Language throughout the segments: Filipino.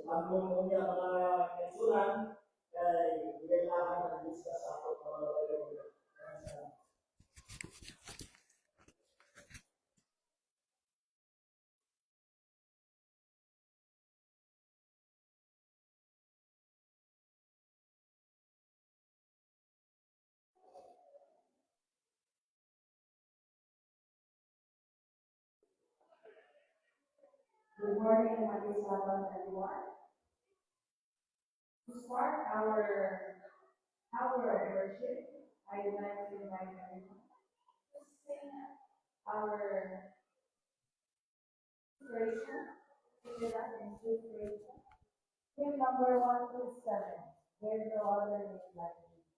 Ang mga kaisuran, kay kailangan ng discuss ako para Good morning and happy Sabbath, everyone. To start our worship, I would like to invite everyone to sing our inspiration, sing it up in inspiration. Hymn number 127. There's no other name like me.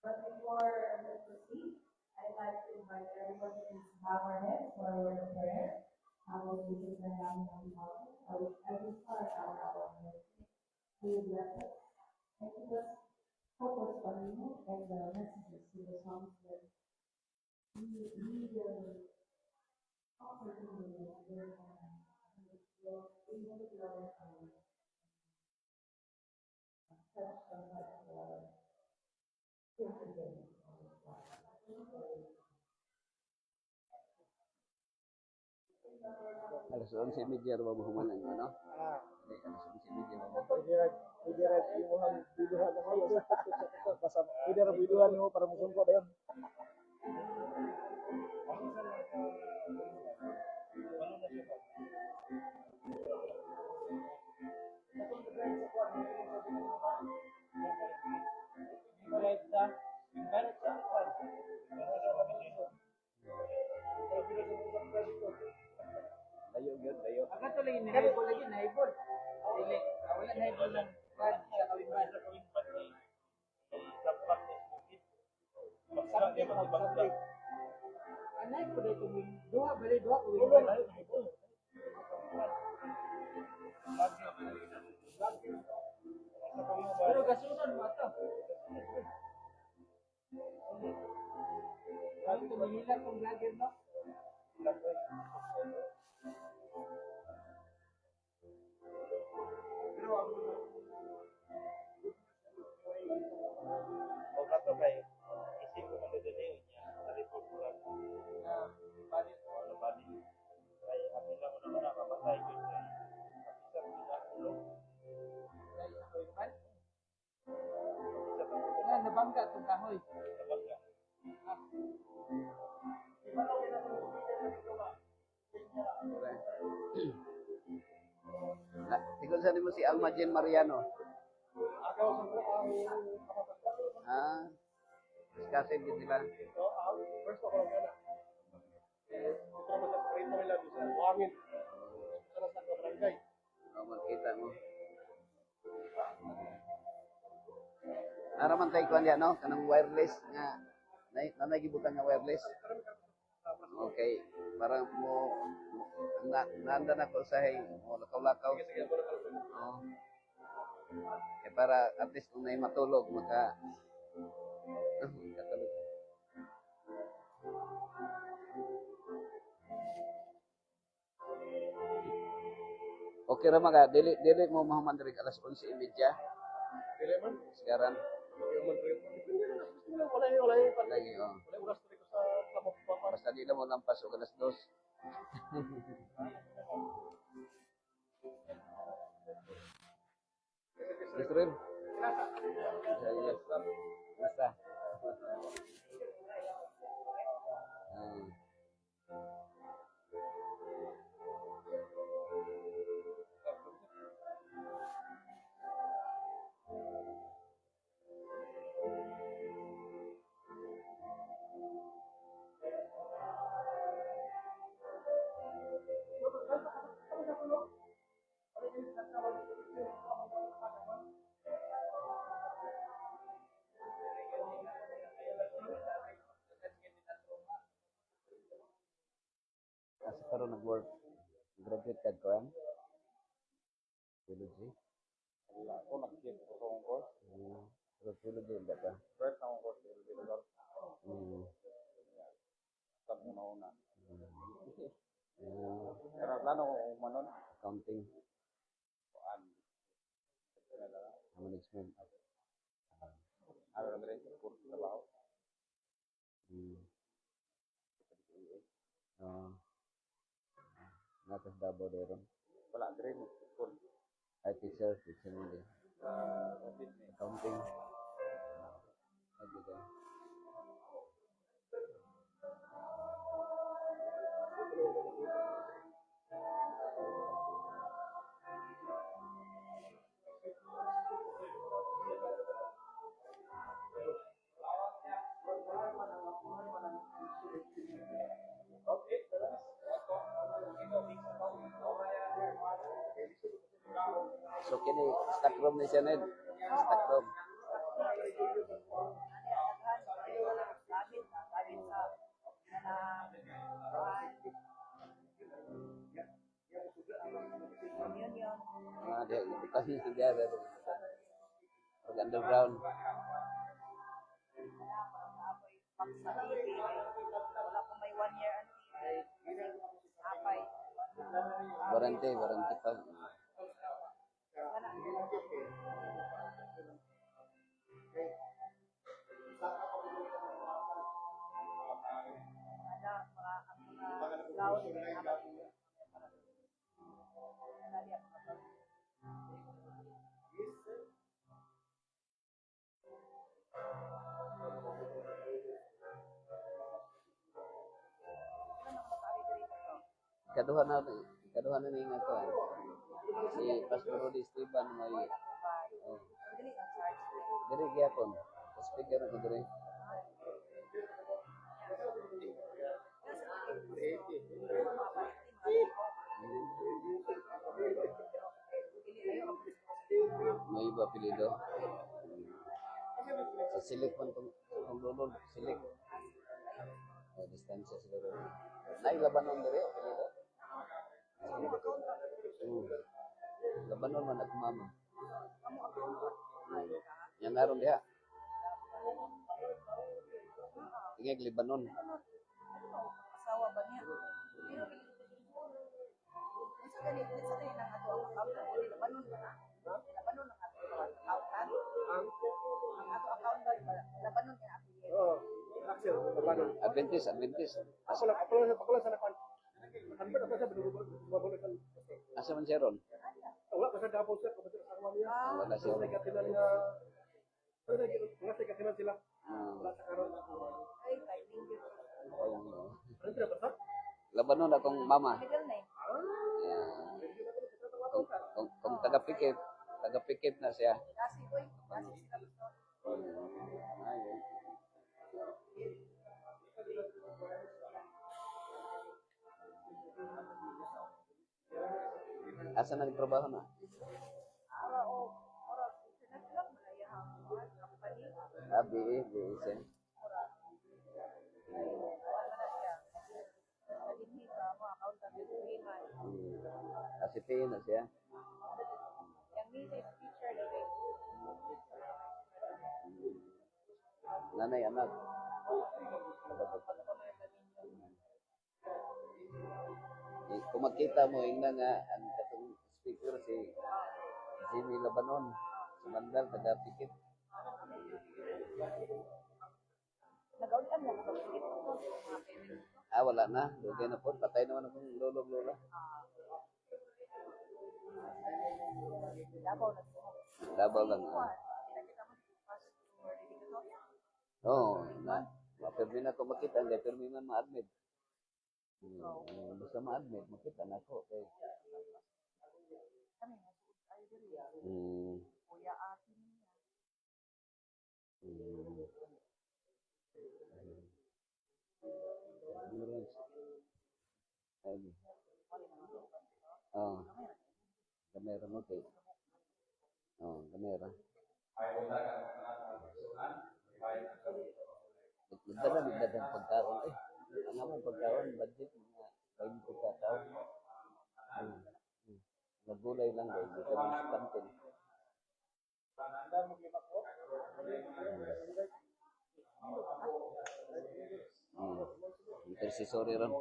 But before we proceed, I'd like to invite everyone to bow our heads for a word of prayer. I will Jesus and Heavenly Father. I will start our ministry. He bless us and give us help us on you and the messages to the songs that we will offer to you with your hand. We will glorify you. Touch the heart of our today. Alas 11:30 raw mahuman ang ano? Alas 11:30 Pwede rin imuhang biduhan na kayo. Basta pwede rin biduhan mo para musungko na yun. Layo yun, layo. Agad tuloy yung naibol lagi, naibol. Dili, wala naibol ng brad sa kawimban. Anay ko dito yung duha, bali duha ko yung pero gasunan mo ito. Sabi ko, mahilang kong vlogger, no? Nabangga itong kahoy. Tingnan sa mo si Alma Jen Mariano. Discussing din sila. First of all, gana. Ito naman sa rito nila sa buhangin. Sa sa barangay. Makita mo. Araman tayo kuan no, kanang wireless nga nanagibutan nga wireless. Okay, parang mo nanda na ko sa hay mo lakaw-lakaw. Oh. Para at least kung may matulog maka katulog. Okay ra mga dili mo mahuman diri alas 11:30. Dili man. Sekarang Wala lagi oh. Wala oras diri ko sa mapapapa. Basta di na mo lampas og alas 2. Israel. Yes. Basta. Kasi karon nag-work. Graduate ka ko Theology. Wala ako nag-get ko sa course. Pero theology ba ka? First akong course theology lugar. Sa una-una. Pero plano ko umanon. Accounting. Kuan. management. Ano naman rin, puro trabaho. Natas Davao deron. Wala rin, full. Ay, teacher mo din. Accounting. Ay, di ka. So, kini, stock room ni siya, Ned. Stock room. Dia bukan dia ada underground. Warranty pa. Kaduhan na ni nga ko. Si Pastor Rudy Esteban may diri gyapon. Speaker na diri. May iba apelido. Sa silik man kung lulod, silik. Distansya siguro. Nailabanon diri apelido. Labanon man at mama. Yang naroon diha. Tingag Lebanon. Asawa ba niya? Isa gani nang ato ang account Lebanon ba na? Lebanon ang ato account. Ang ato account ba Lebanon nga apelyido. Oo. Axel, Lebanon. Adventist. Ako lang sa nakan. Hanbad ako sa babulutan. Asa man siya ron? Wala pa sa Davao sir, kapatid sa kawan niya. Wala siya. Wala katinan nga. Wala sa katinan sila. Wala sa karon. Ay, kay Mindy. Ano sila basta? Labanon akong mama. Middle name. Kung taga-pikit na siya. Kasi sila gusto. Ayun. Asa na nagtrabaho na? Ara o international malayang company. BE siya. Wala na siya. Kadinhi ka mo accountant sa Piliman. ACP na siya. Yang music teacher dili. Nanay, anak. Kung makita mo, yung nga, ang katong speaker si Jimmy Labanon, sa Mandal, taga-pikit. Nag-aulian lang sa Piliman. Wala na. Dugay na po. Patay naman akong lolo-lola. Davao na siya. Davao lang. Kita mo si Pastor Victoria. Oo. Mapirmi na ko makita. Hindi, pirmi man ma-admit. Basta ma-admit, makita na ko. Okay. Kami nga suod tayo diri. Kuya atin niya. Kamera mo kay. Kamera. Dadan pagkaon ang among pagkaon budget mga 20 ka taon. Nagulay lang dahil dito sa kantin. Intercessory ron.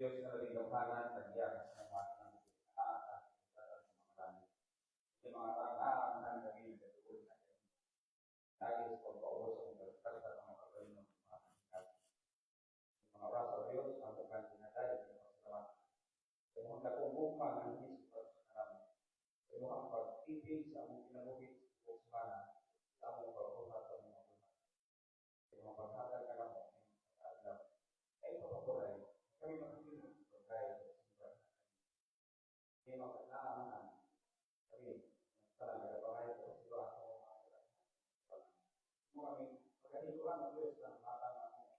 Diyos na naging gampanan, nagyan sa mga ng taas sa mga marami. Yung mga tao na kami nagatuloy na kayo. Nagis ko paulos ang pagkakal sa mga kagawin ng mga kandidat. Yung mga oras sa Diyos, ang bukan sinatay, ang pasalamat. Yung mga nakumupang ang hindi sa pagkakalam. Yung mga pag-ibig sa among kinabuhit o sumana sa among pagkuhat sa mga buhay. Yung mga paghatag ka lang mo, ay papapuray. Kami makikita pagkaya sa simbahan. Hindi makakaaman kami parang nagpapahayag sa simbahan sa mga kami pagkatikulan ng Diyos ng mata ng mga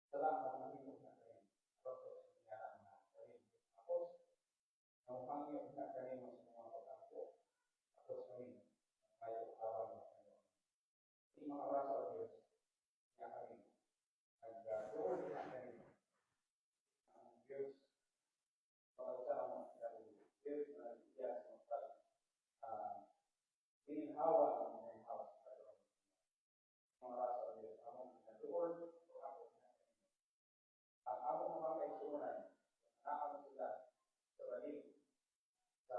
salamat ang nahimok na kami. Proses nangyara na kami. Tapos, ang pangyo na kami mas mga pagkako. Tapos kami, may ukawan na kami. Hindi mga oras sa Diyos na kami. Nag-doon na kami. Diyos, pagkasama ng Diyos na Diyos ng ininhawa ng mga house mga rasa ng Diyos. Among natuon o ako na ang among mga kaisunan, naamon sila sa baling sa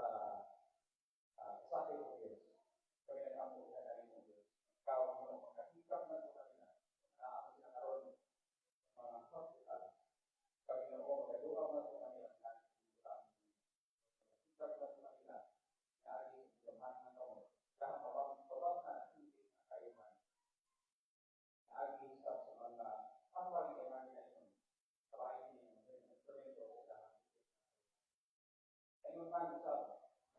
sakit ng Diyos. Kami nag-amon sa daling ng Diyos. Ikaw ang mga magkahikap na sa kanila. Naamon sila karoon mga hospital. Kami na po magkaduang na sa kanila na kita sa kanila na aging lumahan ng kamu kahit babang na hindi na kaiman na aging sa mga kapal kay manila yun sa bahay niya ng instrumento sa lahat ay magmano sa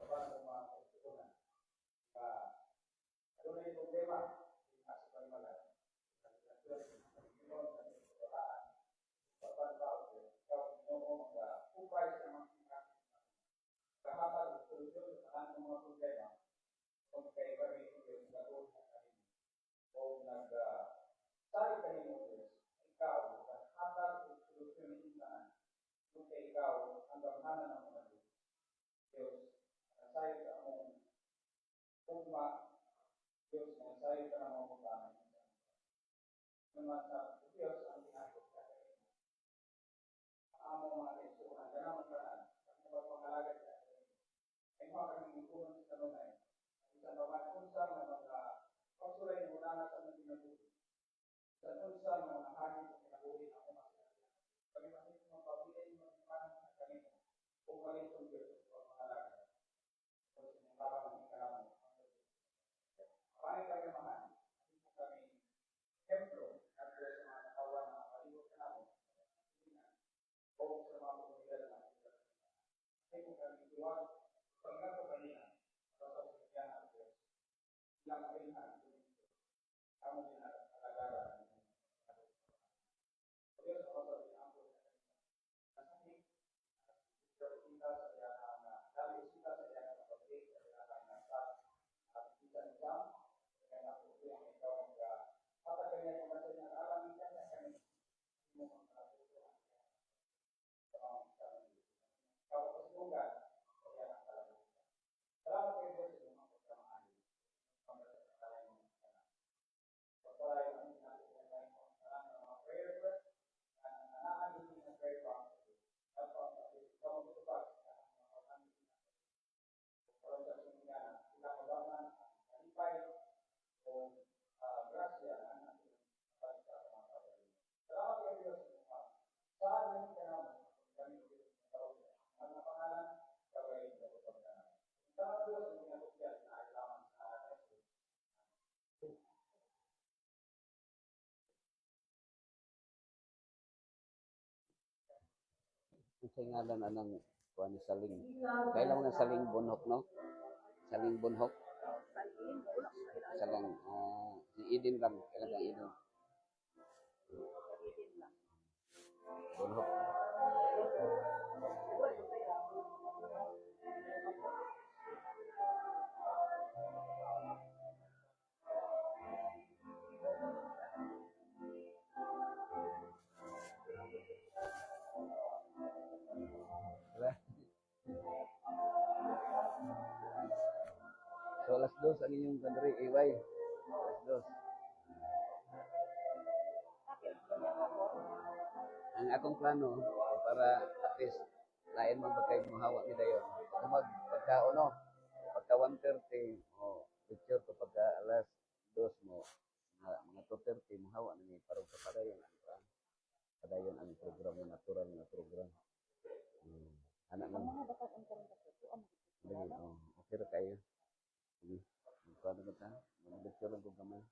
babang ng mga kasukunan na ano na yung problema yung nasa panimaga sa Diyos sa Panginoon sa kabataan pagpapalawag ikaw Ginoo mag-upay sa mga kinakit kahatal at solusyon sa lahat ng mga problema kung kay kami Diyos gagawin sa kanina o nag-sari kanina Diyos ikaw kahatal at solusyon ng insan kung kay ikaw ang gamhanan ng mga Diyos Diyos nasay ka mong ugma Diyos nasay ka ng mga mutana naman sa Diyos ang ginagawa ka kanina among mga kaisunan, ganang paraan, ang pagpapalagay sa atin. Ay mga kaming ipunan sa kanunay. Isang babae unsa ng mga pagsulay ng unana sa mga kinabuhi. Isang unsa ng mga hangin sa kinabuhi na umasya. Kami masing mga pabilin ng mga imanan sa kanino. Kung maling kong Diyos sa pagpapalagay. Kung sinimbarang ng ikalaman. Paano kayo mahal? Hindi kami templo at sa mga katawan na palibot ka namin. O sa mga komunidad na ay kung kami tuwag pagkato kanina sa sasakyan ng Diyos ilang kailihan kamo din at alagara ng Diyos ako sa pinampo sa kanina nasakit kita sa iyahan na dali kita sa iyahan na pabalik sa iyahan na sa at isa-isa kaya na po yung ikaw patagay niya yung masaya na alamin ka sa kanina mo ang kalasuhan kapasugan kaya ang kalabutan. Salamat kayo Diyos sa mga pagkamaan. Pagkakatayin mo sa kanan. Pagkakatayin mo sa kanan. Salamat ng mga prayer work. Anaan din ng prayer box. At ikaw magtutupag sa mga pagkakaan. Para sa sumingana, ilang magaman, alipay, o grasya na natin para sa mga pagkakaan. Salamat kayo Diyos sa mga saan mo ka naman kami ang pangalan kaway sa pagkakaan. Salamat Diyos ang pinagkakyan na ay lamang sa Jesus. Sa ngalan ng kuha ni saling. Kailan mga saling bunhok, no? Saling bunhok. Salin, wala ko sila. Salang, si Eden lang. Kailan ka Eden? Salin lang. Bunhok. Wala ko sila. Wala. So, alas 2 ang inyong country, AY. Alas 2. Ang akong plano, para at least, lain man ba kayo mahawa nila yun. Kung pagka, ano, pagka 1:30, picture ko, pagka alas 2 mo, mga 2:30, mahawa na niya, parang kapadayon ang program, yung natural na program. Anak man. Sige, okay ra kayo. Sige, paano ba ta? Mag-lecture lang ko gamay.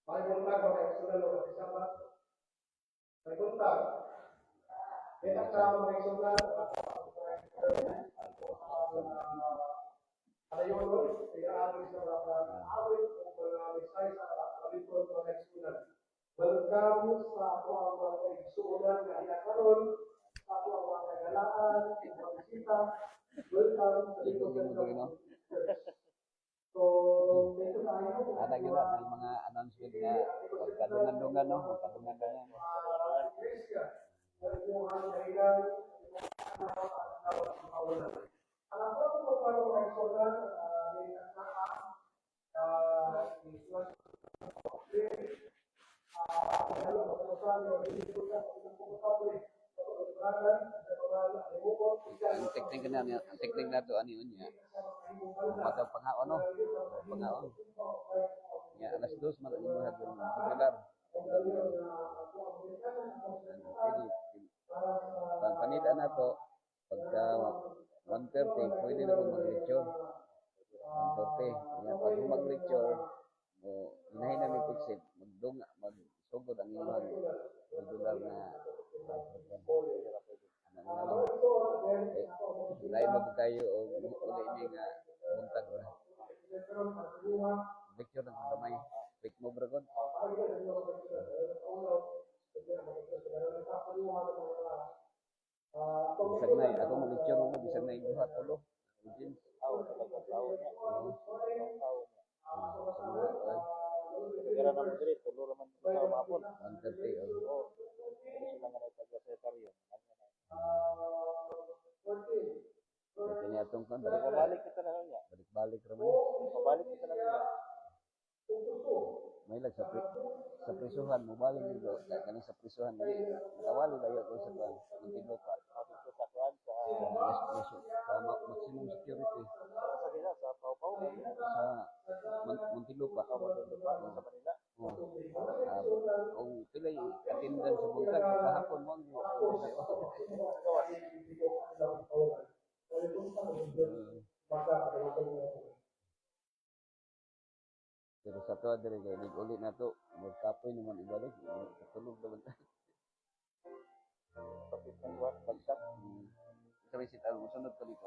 Pakibuntag, mga eksunan, mga kasabat. Pakibuntag. Kita ka, mga eksunan, alayon, pag-aabot sa mga awit o mga mensahe sa alipon mga eksunan. Welcome sa ako ang mga eksunan na inakaroon, sa ako ang mga kagalaan, mga bisita. Welcome sa Ikaw Liko din mo no? So, dito tayo. Ada nga may mga announcement na magkadungan-dungan, no? Magkadungan-dungan. Iglesia, yung dahilan, alam ko kung paano mga eksunan, ang teknik na to ani unya. Matag pangaon no. Pangaon. Ya alas 2 man ang mga regular. Pagpanita na to pagka 1:30 pwede na kung mag-lecture. 1:30. Ya pag mag-lecture mo inahin na ni Pixit magsugod ang ilang regular na lain ba tayo o uli ini nga buntag ba lecture ng kamay pick mo bragod bisag na ako mo lecture mo bisag na ibuha tulo Jim Negara na Madrid, tulo raman sa mapon. 1:30 Sila nga na taga-sekretaryo. kanya atong kan Pabalik kita na niya. balik raman Pabalik kita na niya. may lag sa prisuhan mo balik dito kani sa prisuhan nakawali dayo ko sa kan Muntinlupa Dito sa kuan sa sa maximum security sa gina sa Pau-Pau. sa Muntinlupa Sa Manila. kung pilay attendance sa buntag kahapon mo pero sa to dire kay uli na to magkapoy naman ibalik katulog naman tayo Kapit ng kuan bagsak. sa visit ang sunod ko dito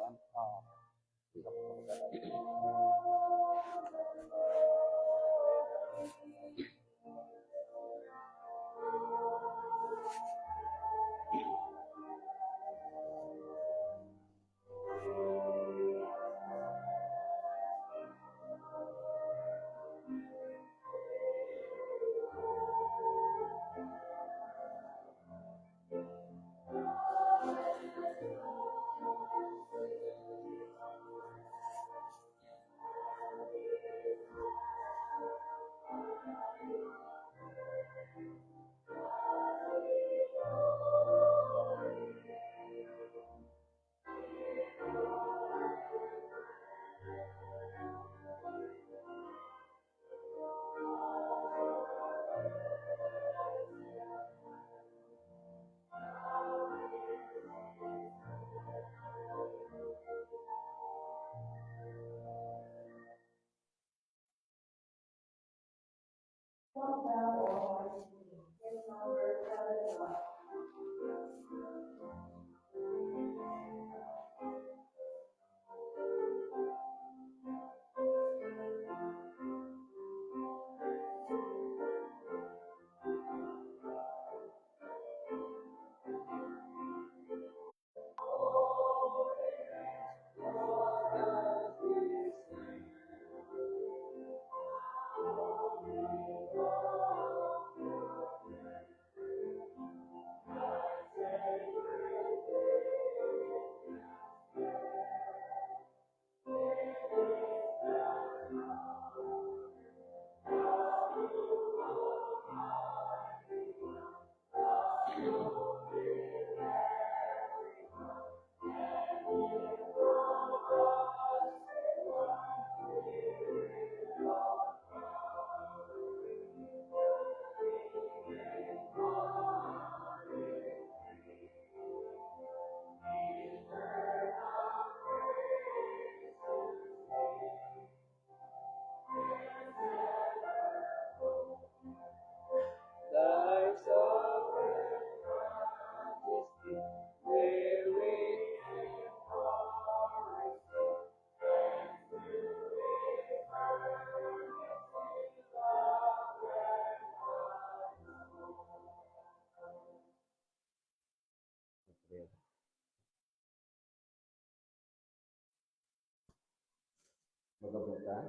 Magabuta.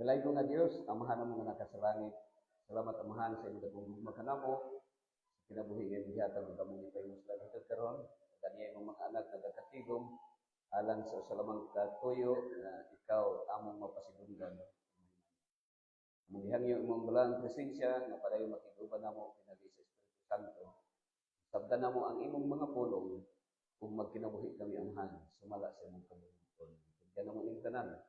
Dalay ko nga Dios, amahan mo nga nakasalangit. Salamat amahan sa imong dagong makanamo. Sa kinabuhi nga gihatan ng kamong ipayos lang ito karon. Kaniya imong mga anak nagakatigom alang sa salamang katuyo na ikaw among mapasigunggan. Mungihangyo imong balang presensya nga para makiguban namo pinagi sa Espiritu Santo. Sabdan namo ang imong mga pulong kung magkinabuhi kami amahan sumala sa imong kabuhiton. Kaya namo ning tanan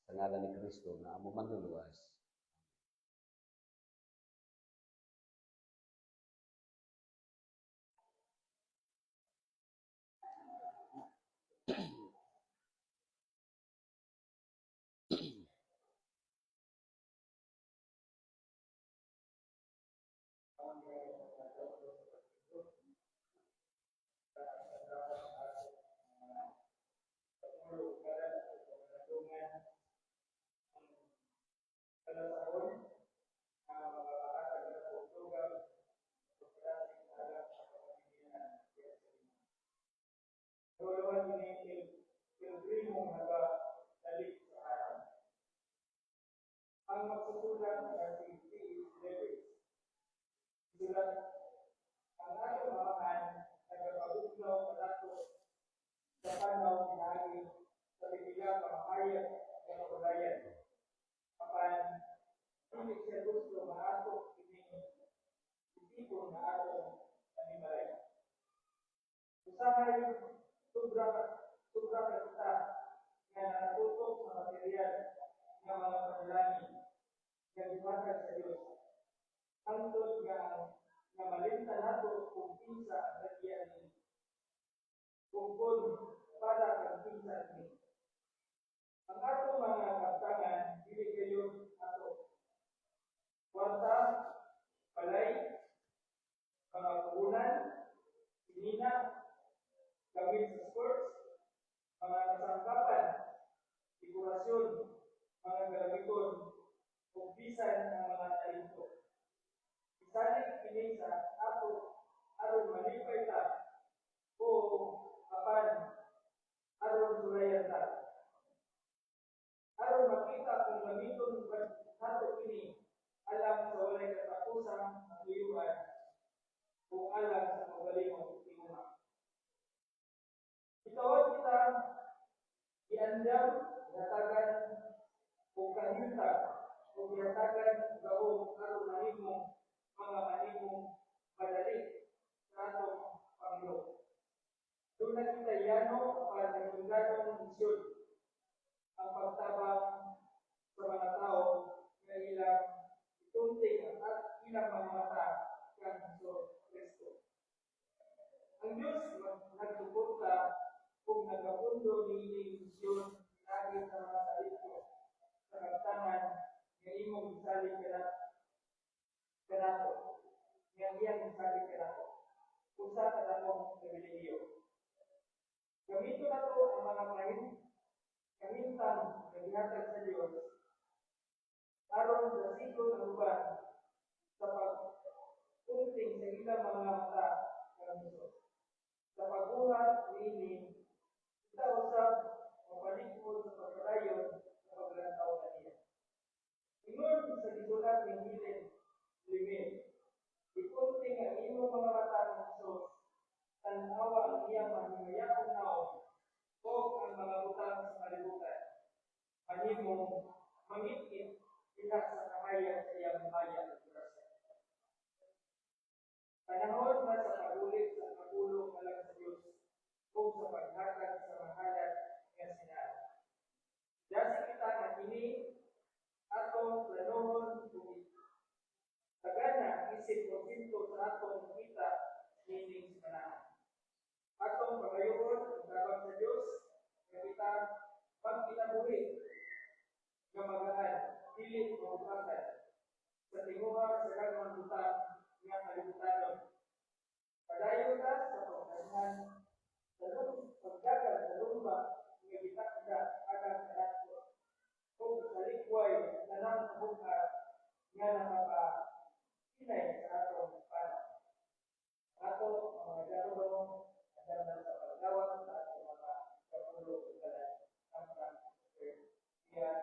sa ngalan ni Kristo na amo manluluwas. Ang magsusulat ng si C.S. Lewis. Sulat ang ating amahan nagpapagugnaw padato sa panahon pinagi sa bibigyan pamahayag ng kapulayan. Apan, hindi siya gusto maatok ining isipon na atong panimalay. Usahay sobra kita nga nakatutok sa material ng mga panalangin nga gihatag sa Dios. Hangtod nga malimtan nato kung kinsa ang lagyan ni kung para kang kinsa ni. Ang atong mga kaptangan dili kayo ato. Kwarta, palay, mga puhunan, sinina, gamit sa sports, mga kasangkapan, dekorasyon, mga galabiton, kung bisan ang mga talento. Isalig kini sa ato aron malipay ta o apan aron sulayan ta. Aron makita kung gamiton nato kini alang sa walay katapusang matuyuan o alang sa magalimong tinguma. Itawag kita iandam, yatagan o kahinta o yatagan gawong aron mahimong mga mahimong madali sa atong Panginoon. Doon na kita yano para nagsundanong misyon ang pagtabang sa mga tao na ilang itunting at ilang mga mata kang Kristo. Ang Diyos nagsuporta kung nagapundo ni ining misyon lagi sa mga talento sa kaptangan nga imong isalig kanato. Nga iyang isalig kanato. Usa ka natong pribilehiyo. Gamito na to ang mga kamintang na gihatag sa Diyos aron sa siglo ng uban sa pagpunting sa ilang mga mata ng Diyos. Sa pagbuhat niini, kita usab mapalikod sa pagkadayon sa paglantaw na niya. Ingon sa gisulat ng Helen Limin, ipunting ang imong mga mata ng Diyos, tanawa ang iyang mahimayakong naon o ang mga butang sa kalibutan. Mahimong mangit-it inak sa kamayan sa iyang maya at grasya. Panahon na sa pagulit sa pagulong alang sa Diyos o sa paghatag sa mahalat nga sinala. Dasi kita nga kini atong planohon kung tagana isip porsinto sa atong kita nining sinanahan. Atong pagayoon ang tabang sa Diyos nga kita pagkinabuhi nga magaan dili mabukasan sa tinguha sa daghang butang nga kalibutanon. Padayon ka sa pagdagan sa lumba nga gitakda agang kanato kung sa likway na nang nga nakapinay sa atong para. Ato mga darong adaman sa paggawa sa atong mga kapulong kalan ang Francisco. Iya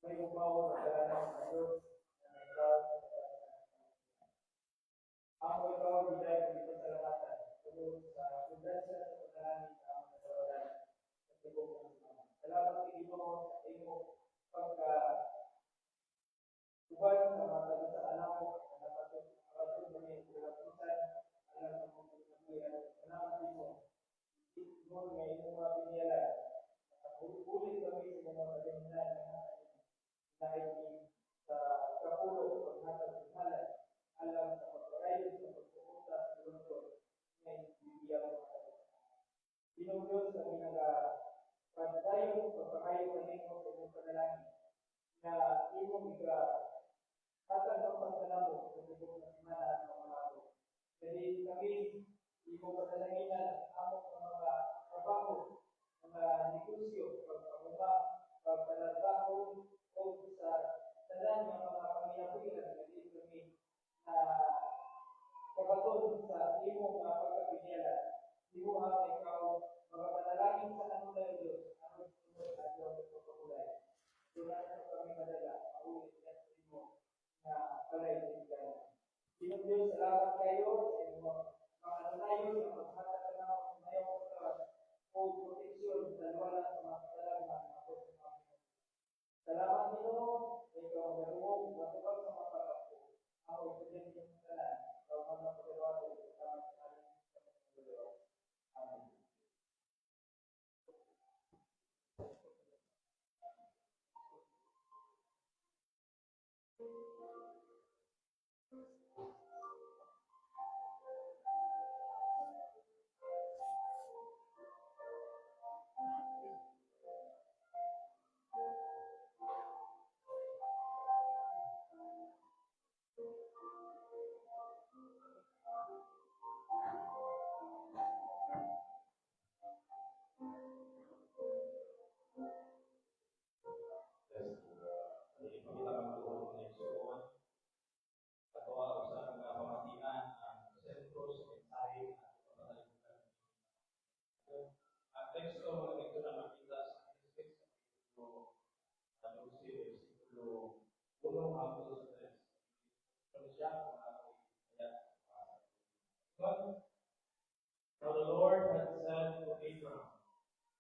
may umaw na dalaw na Diyos na nagdawat sa ako ikaw biday dito sa lahat. Tungkol sa kundensya sa pagdalangin sa mga kasawalan sa tibok ng Ama. Salamat sa Ginoo sa imo pagka uban sa mga sa anak ko na napatid kami sa kulapitan alam sa mga pagkakuyan. Salamat Ginoo. Imo nga imo mga pinyalan. Ulit kami sa mga pagkakuyan dahil sa kapulo paghatag ng halal alam sa pagkakayo sa pagpupunta sa lungsod na bibigyan mo sa Ginoo Diyos na pinagpadayon pagkakayo kanino sa inyong panalangin na imong hatag ng pagsalamo sa tibok na semana ng mga ako. Jadi kami imong padalanginan among mga trabaho, mga negosyo, pagpamuma, pagpalagbaho, o sa tanan ng mga panginabuhian na di kami kabaton sa imong pagkapinyalan. Imo ha ikaw mga panalangin sa kanila Diyos ang sunod sa Diyos sa pagkulay. Tulad sa kami madala, maulit na sa imo na palay sa igana. Ginoo Diyos, salamat kayo sa imo mga tayo na maghatag na ng mayong o proteksyon sa wala sa mga kasalangan na ako sa mga salamat Ginoo, ikaw ang garuong matupag sa mga pagkapo. Ako ipagyan ng tanan, ikaw ang mga pagkawato sa mga kasalangan. Amen. Now the Lord had said to Abram,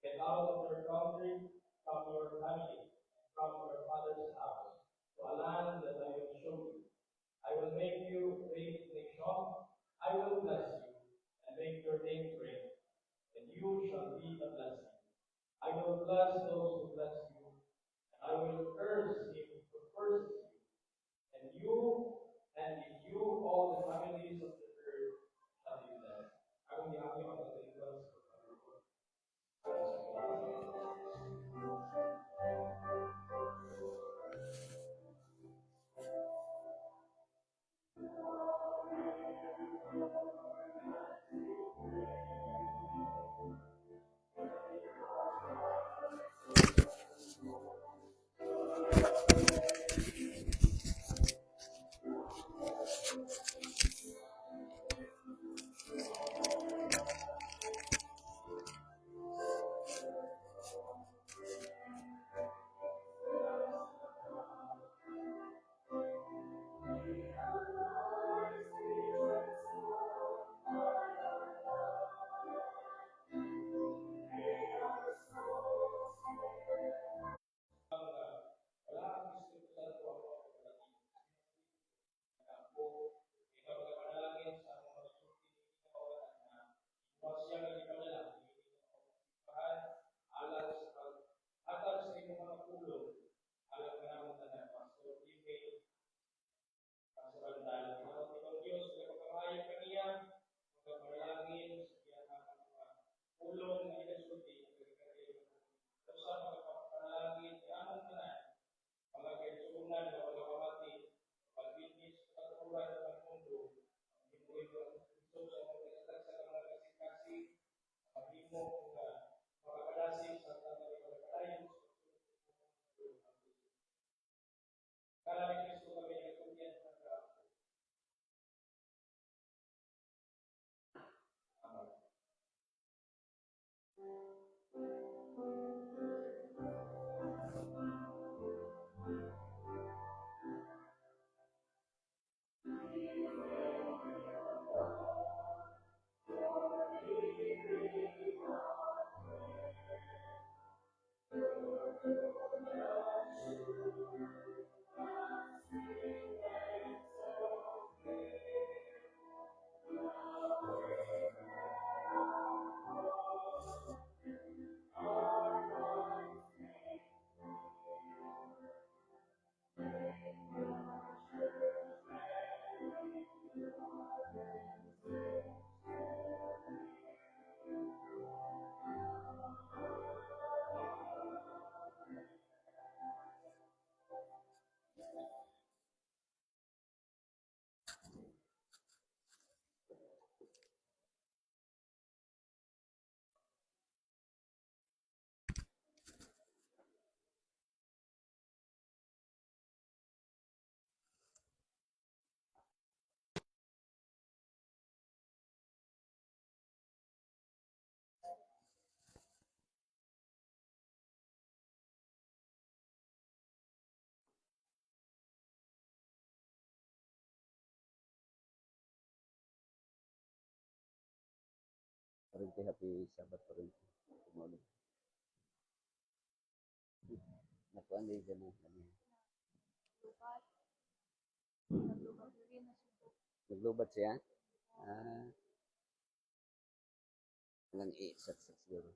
get out of your country, from your family, and from your father's house, to a land that I will show you. I will make you a great nation. I will bless you and make your name great, and you shall be a blessing. I will bless those who bless you, and I will curse him who curses you, and in you all the families of the earth shall be blessed. Ako ni Aki magkatalipas. happy Sabbath pa rin. Tumulong. Nakuha din dyan ang kanya. Naglubat siya? Ah, hanggang i-saksak siguro.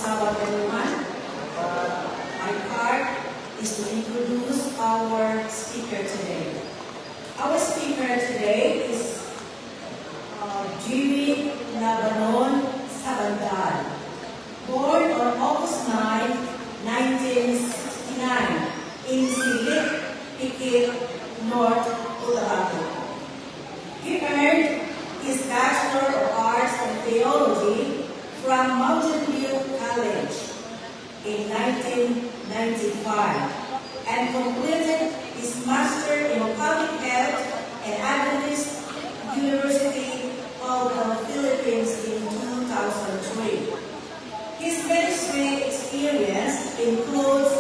Sabbath, everyone. My part is to introduce our speaker today. Our speaker today is Jimmy Labanon Sabandal, born on August 9, 1969, in Silip, Pikit, North Cotabato. He earned his Bachelor of Arts in Theology from Mountain View College and completed his Master in Public Health and Adventist University of the Philippines in 2003. His ministry experience includes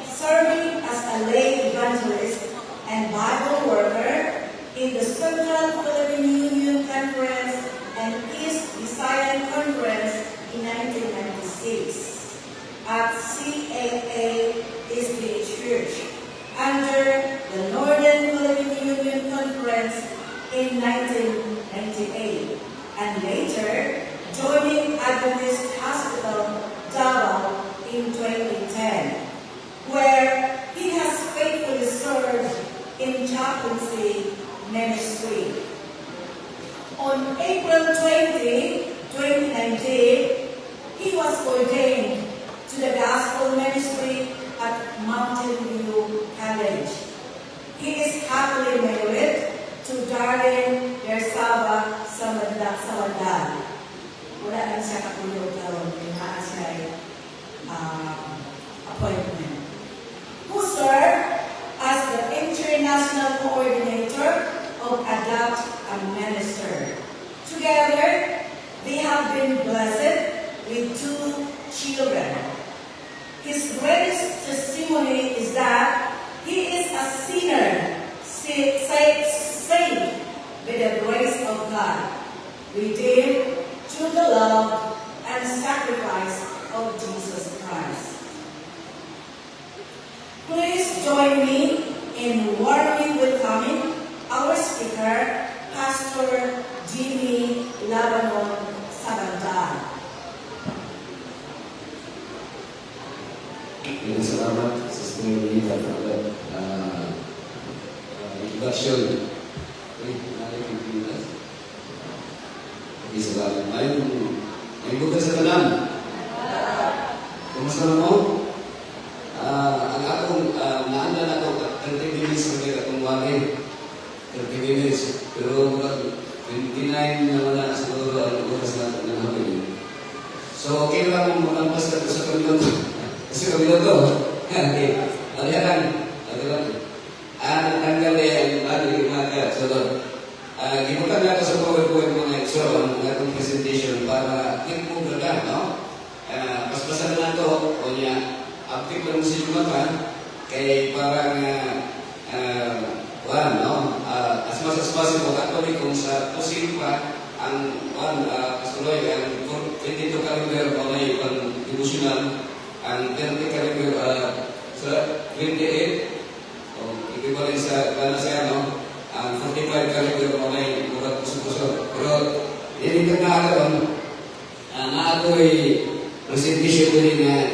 serving as a lay evangelist and Bible worker in the Central Philippine Union Conference and East Visayan Conference in 1996 at CAA SDA Church under the Northern Philippine Union Conference in 1998 and later joining Adventist Hospital Davao in 2010, where he has faithfully served in chaplaincy ministry. On April 20, 2019, he was ordained to the gospel ministry at Mountain View College. He is happily married to Darlene Dersaba Samadal. Wala lang siya katulog karon, kaya siya appointment. Who served as the international coordinator of Adopt a Minister. Together, they have been blessed with 2 children. His greatest testimony is that he is a sinner, saved by the grace of God, redeemed through the love and sacrifice of Jesus Christ. Please join me in warmly welcoming our speaker, Pastor Jimmy Labanon Sabandal. Salamat sa stimuli at introduction. Salamat. May bukas sa tanan. Kumusta mo? Ang akong naanda na ito, 30 minutes ulit akong wali. 30 minutes. Pero 29 naman na siguro ang bukas na hapin. So, okay lang mong malampas na ito sa kanila. Kasi kami na ito. Alihan. Natanggal ang lagi umaga. So, gibukan na ako sa PowerPoint mga eksyon, ang atong presentation para click mo ganda, no? Paspasan na ito, o niya, active lang sa yung mata, kay parang, as much as possible, actually kung sa pusin pa, ang, pastuloy, ang 22 caliber, o na yung devotional, ang 30 caliber, sa 28, equivalent sa siya, no? Ang 45 caliber mo na yung murad puso-puso. Pero, hindi ka nakakaroon, na ako'y presentation ko rin na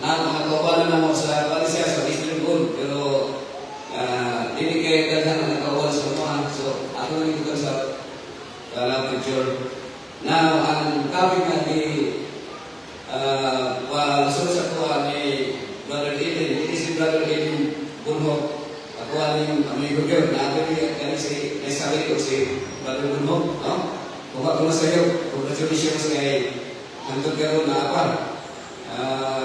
mga kawalan na mo sa Parisya, sa Istanbul, pero hindi kayo ganda na nakawalan sa mga. So, ako rin ito sa picture. Now, ang topic na palusot sa kuha ni Brother Eden, it is si Brother Eden Bunhok. Ako ang amigo ko, na ako rin si naisali ko si Brother Bunhok. Kung ako na sa iyo, congratulations kay hantod karoon na apa.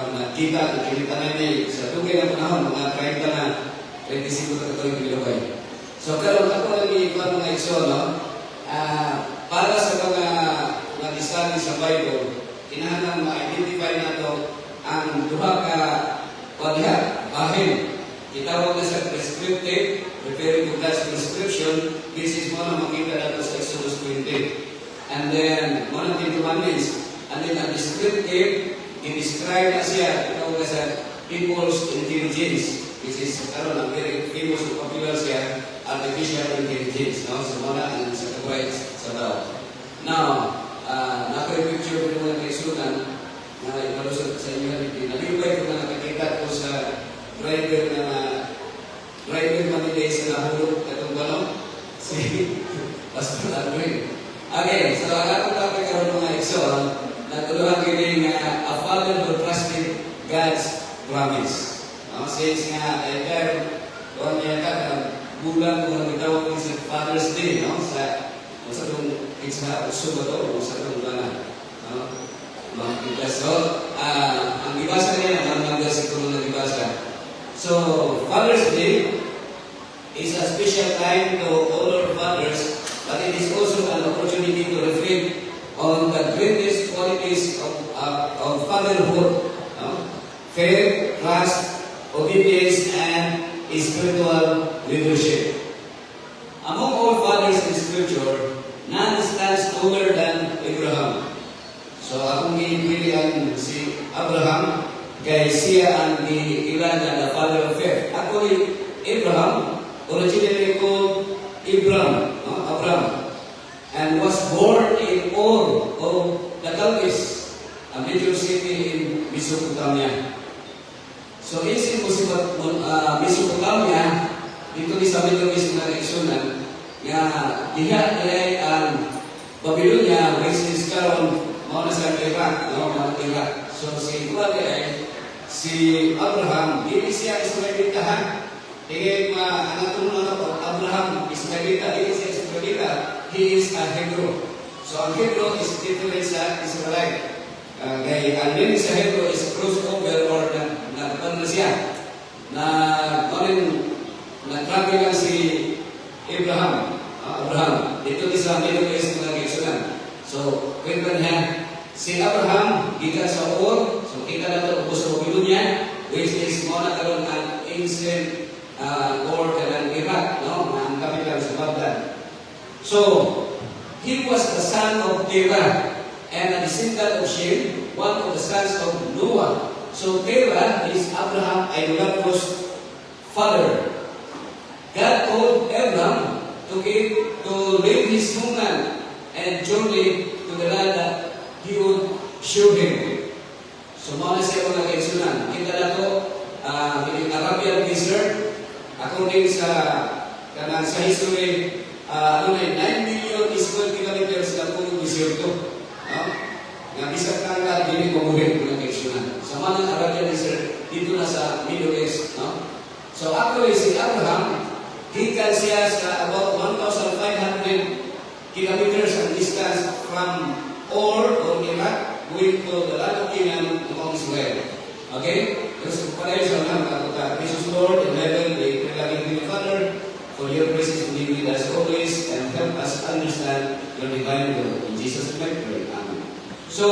Nakita na niya sa tugay na panahon, mga 30 na 25 na katuloy pinilabay. So, karoon ako lagi ikuan mga iso, para sa mga study sa Bible, kinahanang ma-identify na ito ang duha ka bahin. Itawag na sa prescriptive, referring to God's prescription, this is mo na makita natin sa Exodus 20. And then, one of the commandments, and then ang descriptive, i-describe na siya, itawag na sa people's intelligence, which is, ang very famous and popular siya, artificial intelligence, no? So, muna ang sa kawait sa tao. Now, naka-picture ko mga kaisunan na ipalusot sa inyo. Nalipay ko na nakakita ko sa driver Manilay sa nahulog katong balong si Pastor Alvin. Okay, so ang atong topic karon mga igsoon, natuluhan kini nga a father who trusted God's promise. Since nga entire kuan niya ka bulan ko ang gitawag sa Father's Day, no? Sa itong isa uso ba ito? Sa itong gana. Mga kita. So, fatherhood. Faith, trust, obedience, and spiritual leadership. Among all fathers in Scripture, none stands taller than Abraham. So akong giipilian si Abraham, kay siya ang giilan na father of faith. Ako ni Abraham, originally called Abram, and was born in Ur of the Chaldees, a major city in Mesopotamia. So isin mo si Mesopotamia, dito ni sa Middle East na reaksyonan, nga diha ay ang Babylonia, which is karon mao na sa Iraq, Iraq. So si Abraham, dili siya Israelita. Tingin ang atong Abraham, Israelita, dili siya Israelita. He is a Hebrew. So ang Hebrew is different sa Israelite. Kaya ang name sa Hebrew is crossover or nagpan na siya. Nag-travel lang si Abraham. Dito sa Middle East na nag-exunan. So, kwento niya, si Abraham, gikan sa Ur, so kita na ito sa Babylonia, which is mo na karoon ang ancient Ur ng Iraq, ang capital sa Baghdad. So, he was the son of Terah and a descendant of Shem, one of the sons of Noah. So Terah is Abraham idolatrous father. God told Abraham to leave his homeland and journey to the land that he would show him. So mga siya mga kaisunan. Kita na ito, in Arabian Desert, according sa history, 9 million square kilometers na po yung desierto. Nga bisag na nga, hindi mamuhin mga kaisunan. Sa mga Arabian Desert, dito na sa Middle East. So actually, si Abraham, hikan siya sa about 1,500 kilometers ang distance from Ur or Iraq, going to the land of Canaan among Israel. Okay? Kasi pala yung sabi ng Jesus Lord in heaven, the loving Father, for your presence be with us always and help us understand your divine will. In Jesus' name, amen. So,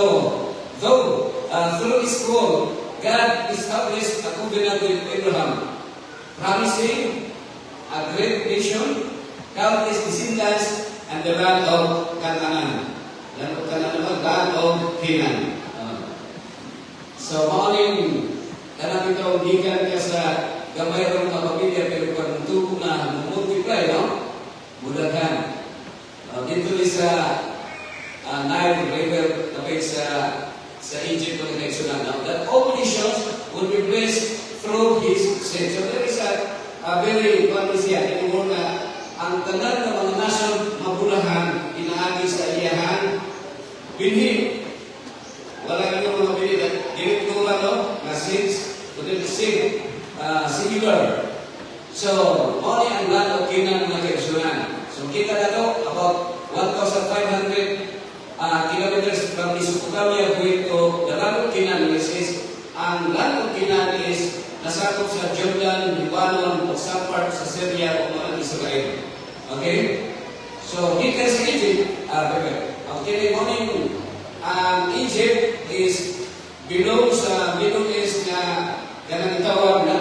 though through His call, God established a covenant with Abraham, promising a great nation, countless descendants, and the land of Canaan. Land of Canaan. So, morning, kanang ito, gikan ka sa gamay ng mga pamilya, pero pag tubo na multiply, mudaghan. Dito sa Nile River, kapag sa Egypt, ng connection that all nations will be blessed through His seed. So, there is a very siya, tinuro na ang tanan ng mga nation mabulahan, inaagi sa iyahan, binhi. Wala ka mga binhi, ganit ko lang, na seeds, singular. So, only ang land of Canaan mga kaisunan. So, kita na ito, about 1,500 kilometers from Mesopotamia going to the land of Canaan. Ang land of Canaan is nasakop sa Jordan, Lebanon, o some part sa Syria o mga Israel. Okay? So, kita sa Egypt, okay, morning, Egypt is below sa Middle East na ganang tawag na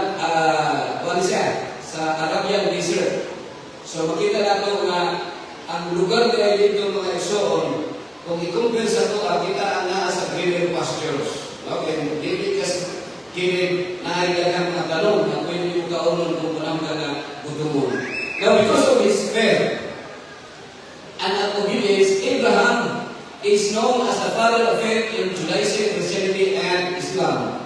sa Arabian Desert. So, makita nato na ang lugar na dito mga isoon, kung i-compare sa ito, kita ang naa sa greener pastures. Okay? Hindi kasi kini naigagang mga talong na pwede yung kaunon kung manang ka na butumon. Now, because of his faith and obedience, Abraham is known as the father of faith in Judaism, Christianity, and Islam.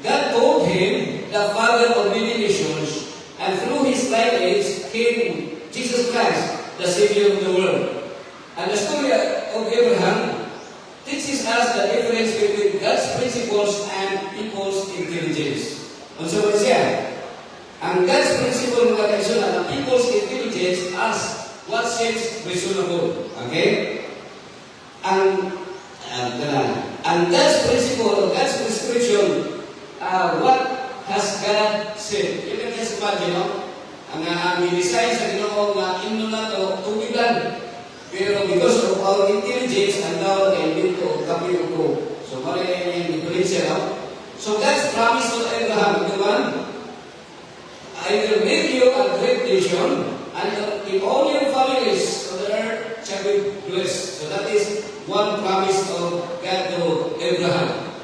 God told him the father of many nations, and through his lineage came Jesus Christ, the Savior of the world. And the story of Abraham teaches us the difference between God's principles and people's intelligence. And so what is that? And God's principle mga kaisunan, ang people's intelligence as what seems reasonable. Okay? And God's principle, God's prescription, what has God said? You can just imagine, ang design sa Ginoo nga ino na to tubigan. Pero because of our intelligence, ang tawag ay dito kapiyo ko. So So, mali yung diferensya, no? So, God's promise to Abraham, the one, I will make you a great nation, and in all your families on the earth shall be blessed. So, that is one promise of God to Abraham.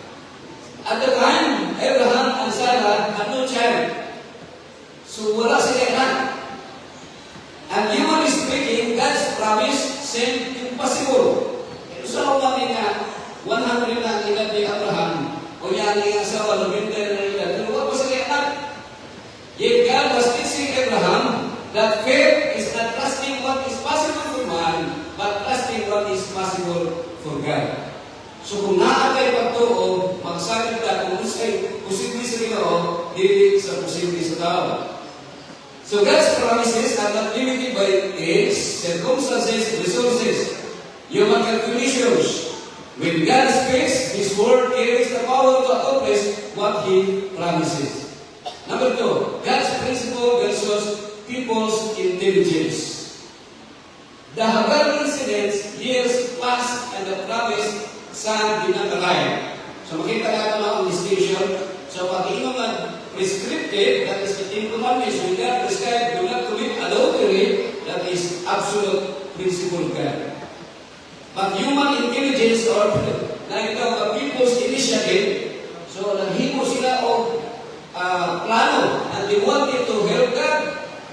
At the time, Abraham and Sarah had no child. So, wala sila anak. And humanly speaking, God's promise seemed impossible. Sa umamin na 100 na ang edad ni Abraham, o yan ang asawa, 90 na edad, pero wala pa sila anak. Yet God was teaching Abraham that faith is not trusting what is possible for man, but trusting what is possible for God. So kung naatay pagtuo, magsalit ka kung posible sa Ginoo, dili sa posible sa tao. So God's promises are not limited by age, circumstances, resources, human calculations. When God speaks, His word carries the power to accomplish what He promises. Number 2, God's principle versus people's intelligence. The Hagar incidents, years passed, and the promised son did not arrive. So makita natin ang distinction. So pag-inom na prescriptive, that is the Ten Commandments, when God prescribed, do not commit adultery, that is absolute principle of God. But human intelligence or nakita ko people's initiative, so naghimo sila o plano, and they wanted to help God.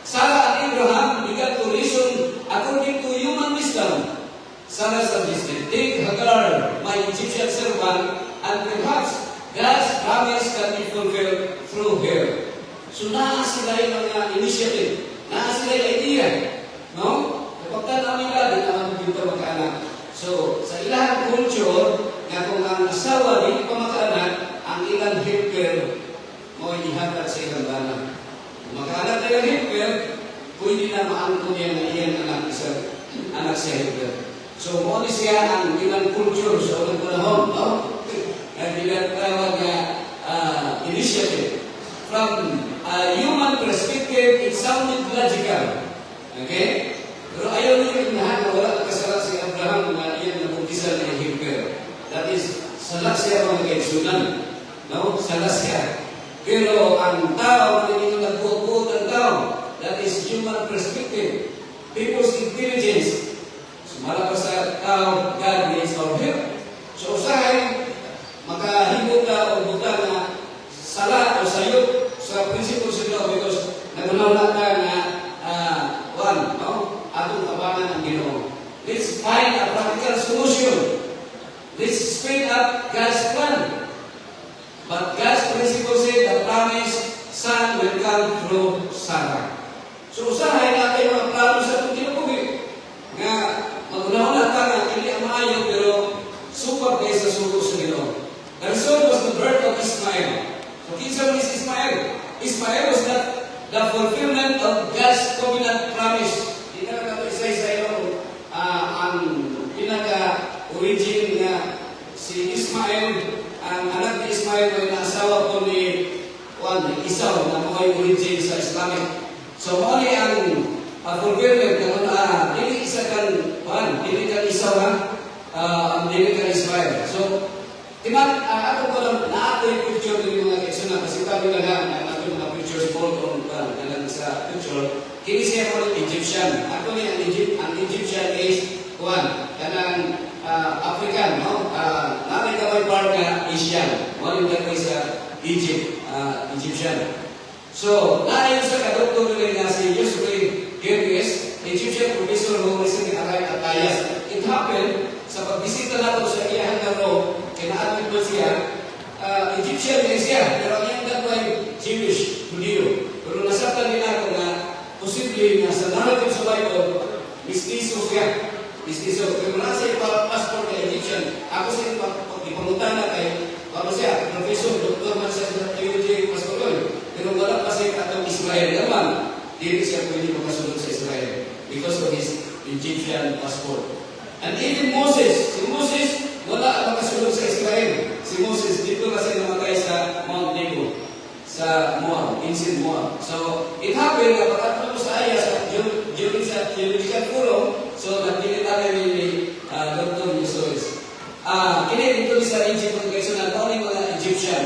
Sarah and Abraham began to reason according to human wisdom. Sarah suggested, take Hagar, my Egyptian servant, and perhaps God's promise can be fulfilled through her. So naa sila yung mga initiative, naa sila yung idea. No? Kapag namin nila, di naman dito magkaanak. So, sa ilang culture, nga kung ang asawa di pa makaanak, ang ilang helper mo ihatag sa ilang bana. Kung makaanak na ilang helper, pwede na maangkong yan na iyan anak sa helper. So, mo siya ang ilang culture sa unang panahon, no? At tinatawag na initiative. From a human perspective, it sounded logical. Okay? Pero ayaw nyo yung lahat na wala kasala si Abraham na iyan na buktisan ng helper. That is, salat siya mga kaitsunan. No? Salat siya. Pero ang tao, hindi nyo nagbuot-buot ang tao. That is human perspective. People's intelligence. Malapas sa tao, God needs our help. So, usahay, makahigod ka o buta na sala o sayot sa prinsipyo sa Ginoo because nagunaw ka na no? Atong tabangan ng Ginoo. Let's find a practical solution. Let's speed up God's plan. But God's principle said the promised son will come through Sarah. So, usahay natin mga plano sa itong tinupugi. Nga, magunaw ka na hindi ang maayo pero supag kayo sa sugo sa Ginoo. The result was the birth of Ismael. So, kinsa man is Ismael? Ismael was not the fulfillment of God's covenant promise. Hindi na natin isa-isa yung ang pinaka-origin na si Ismael, ang anak ni Ismael ay naasawa po ni Esau na mga origin sa Islamic. So, mali ang fulfillment na dili isa kan dili kan Esau ang dili kan Ismael. So, ako ko lang naato yung picture ng mga kaitsuna kasi kami na lang nato mga pictures bold on nalang sa picture. Kini siya po ng Egyptian. Ako ni ang Egyptian is kanang African, no? Namin kamay part na Asian. Walang gagawin sa Egypt, Egyptian. So, naayon sa kadoktor nila nga si Yusri Gerges, Egyptian professor who recently arrived at Tayas. It happened sa pagbisita nato sa iyang laro, kinaadmit mo siya, Egyptian din siya, pero ang iyang gagawin Jewish, Judeo. Pero nasaktan nila ako na posible na sa narrative sa Bible, mistiso siya. Mistiso. Pero nasa yung passport na Egyptian, ako siya ipamunta na kay, siya, professor, doktor man sa theology, pastor. Pero wala pa siya katong Israel naman. Dili siya pwede makasunod sa Israel because of his Egyptian passport. And even Moses, si Moses, wala makasunod sa Israel. Si Moses, dito kasi namatay sa Mount Nebo, sa Moab, ancient Moab. So, it happened na pagkatapos sa Aya, during sa theological forum, so nagdili natin ni Dr. Yusois. kini dito sa Egypt mga kaigsunan, mao ni mga Egyptian.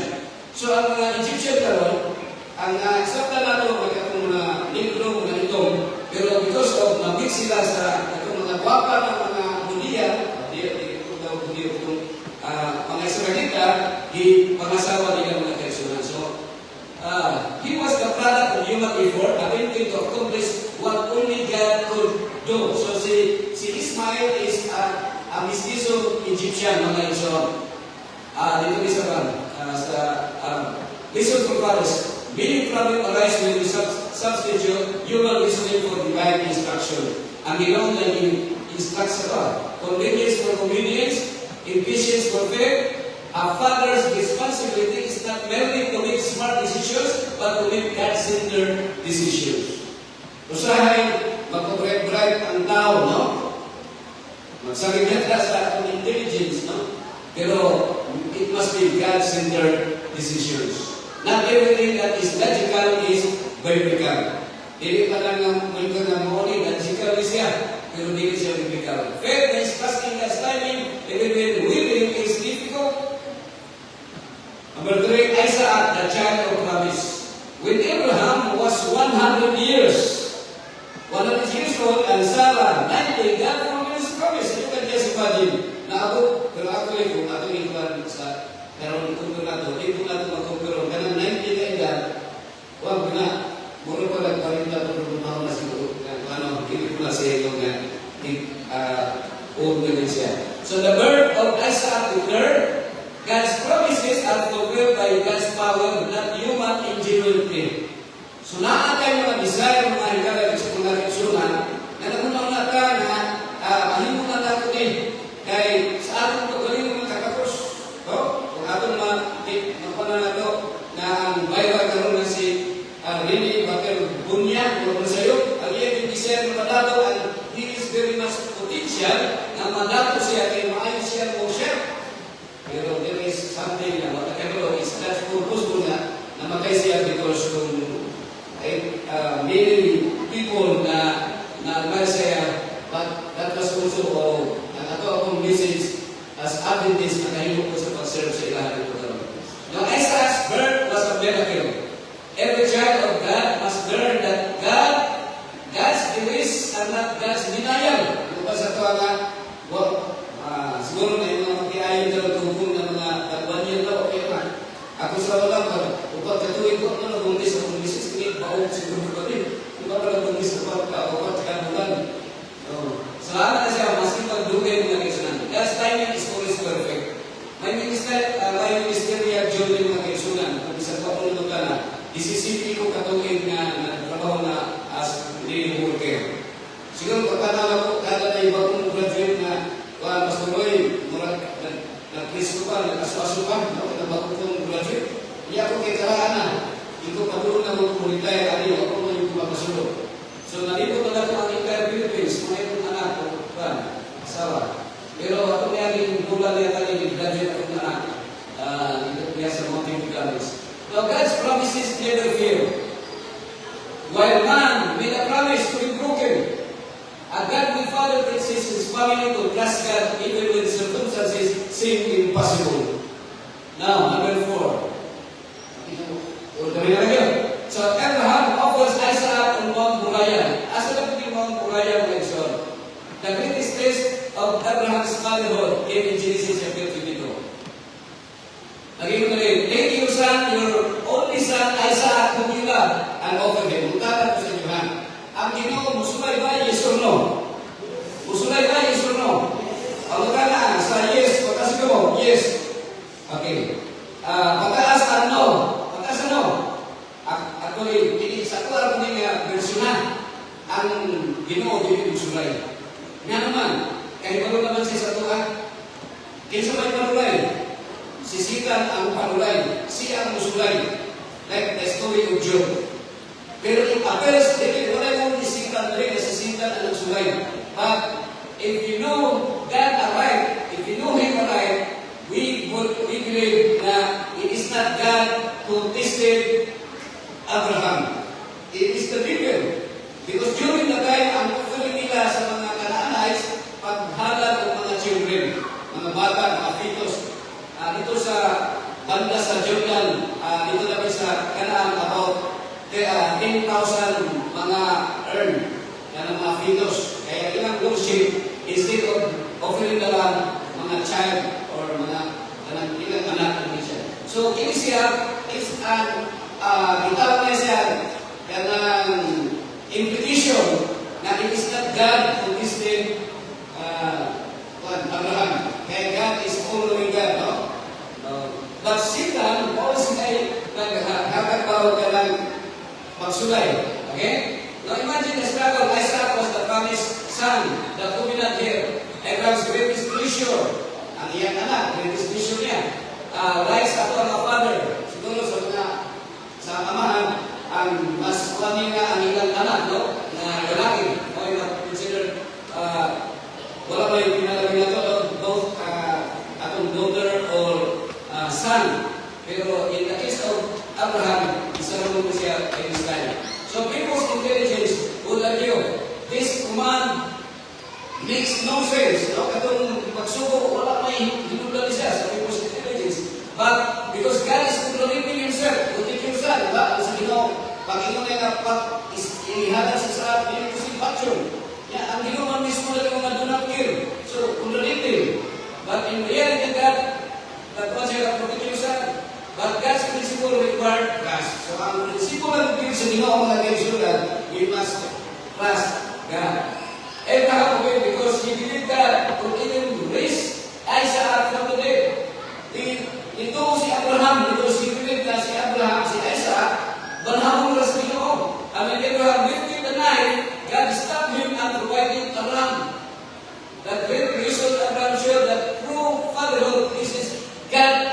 So ang mga Egyptian karon, ang sakta nato magkatong mga libro, mga itong, pero because of mabig sila sa itong mga gwapa ng mga Hudiya, di ko daw Hudiya itong mga Israelita, di pangasawa nila mga kaigsunan. So, he was the product of human effort, attempting to accomplish what only God could do. So si Ismail is a mestizo Egyptian mga kaigsunan. Dito ni listen for fathers. Many problems arise when we substitute human reasoning for divine instruction. And beyond that, instructs about convenience for convenience, impatience for faith. A father's responsibility is not merely to make smart decisions, but to make God-centered decisions. Usahay, magpabright ang tao, no? Magsarigyan ka sa atong intelligence, no? Pero it must be God-centered decisions. Not everything that is logical is biblical. Dili pa lang ang mga namuli, logical siya, pero dili siya biblical. Faith is trusting God's timing, even when willing is difficult. Number 3, Isaac, the child of promise. When Abraham was 100 years old, and Sarah 90, God fulfilled His promise. You can just imagine. Naabot, pero actually, kung atong ikuan sa karon kumpir nato, ito nato magkumpiro. Kanang 90 ka edad, huwag na. Muro pa lang 40 tahun na siguro. Hindi ko na siya yung old na din siya. So the birth of Isaac declared, God's promises are fulfilled by God's power, not human ingenuity. So naatay mga desire, mga higala sa mga reaksyonan, na nagunaw na ka na mahimo na nato din. Kaya sa atong pagaling mga kakapos, kung atong magpana na ito, na ang viral karoon na si Rini Bakel Bunya, kung sa'yo, ang iyang yung desire na madato, and he is very much potential na madato siya, kaya maayos siya mo siya. Pero there is something na matakalo is that purposeful na matay siya because kung many people na admire siya, but that was also ang ato akong message as Adventist na kahilo ko sa pag-serve sa ilahan ito karon. Now, Isaac's birth was a miracle. Every child of God must learn that God's grace are not God's denial. Ito pa sa ito nga, siguro na yung mga mag-iayon daw tungkol ng mga kalbanyan daw, okay naman. Ako sa wala pa, upang katuwin ko, ano na bungkis ako, misis ko baon siguro ko din. Kung ba pala bungkis ko pa, upang kanulan. So, ano na siya, maski pagdugay mga kaisunan. God's timing is always perfect. May ministerial journey mga kaisunan. Kung isa pa po nito ka na, isisipin ko katuwin na trabaho na as daily worker. Siguro pagkatala ko, kada na iba kong graduate na mas tuloy, nag-quiz ko pa, nag-aswaso pa, nabako kong graduate. Hindi ako kay karaan na. Hindi ko patuloy na mag-retire, ali, ako na yung kumakasulog. So, nalipot na ako ang entire Philippines, mga itong anak ko, asawa. Pero ako na yung bulan na yung graduate akong anak. Ito kaya sa Mountain College. Now, God's promises never fail. While man made a promise to be broken, a godly father teaches his family to trust God even when circumstances seem impossible. Now, number 4. So, Abraham offers Isaac on Mount Moriah. Asa na po yung Mount Moriah, my son? The greatest test of Abraham's fatherhood came in Genesis chapter 22. Lagi ko rin, take your son, your only son, Isaac, whom you love, and offer him. Mutaran ko sa inyo, ha? Ang Ginoo, musulay ba? Yes or no? Musulay ba? Yes or no? Ang na sa yes, pagkas ko, yes. Okay. Pagkas ano? Pagkas ano? Actually, sa ko alam niya versionan. Ang Ginoo, hindi musulay. Nga naman, kahit balo naman siya sa tuwa, kinsa may panulay? Sisitan ang panulay, siya ang musulay. Like the story of Job. Pero it appears, wala mong isitan rin na sisitan ang musulay. But if you know God aright, if you know Him aright, we believe na it is not God who tested Abraham. It is the people. Because during the time, ang offering nila sa mga Canaanites, paghalad ng mga children, mga bata, mga fetus, child or mga ilang anak na siya. So, kini siya is an itawag na siya kanang invitation na it is not God who visited Abraham. Kaya God is all-knowing God, no? But Satan, always ay nagkakabaw ka ng pagsulay. Okay? Now imagine the struggle. Isaac was the promised son, the covenant heir. Abraham's greatest treasure. Ang iyang anak, greatest treasure niya. Rise ako ang father. Siguro sa amahan, ang mas kami nga ang ilang anak, no? Na lalaki. O yung consider, wala ba yung pinalagay na to, both atong daughter or son. Pero in the case of Abraham, isa naman po siya in his time. So people's intelligence would argue, this command makes no sense. No? Katong pagsuko, wala may hinulad siya sa people's intelligence. But because God is contradicting himself, to take himself, diba? Ang sa Ginoo, Pag-ingon na inihalan siya sa pinag-using passion. Ang Ginoo mismo na mga donakir. So, contradicting. But in reality, God, that was a protection. But God's principle required trust. So, ang principle ng pagkiri sa Ginoo mga kaibigan, we must trust God. Abraham obeyed because he believed God could even raise Isaac from the dead. Ito si Abraham, because he believed na si Abraham, si Isaac, banhamon na sa Ginoo. And when Abraham lifted the knife, God stopped him and provided a ram. That great reason Abraham showed that true fatherhood is God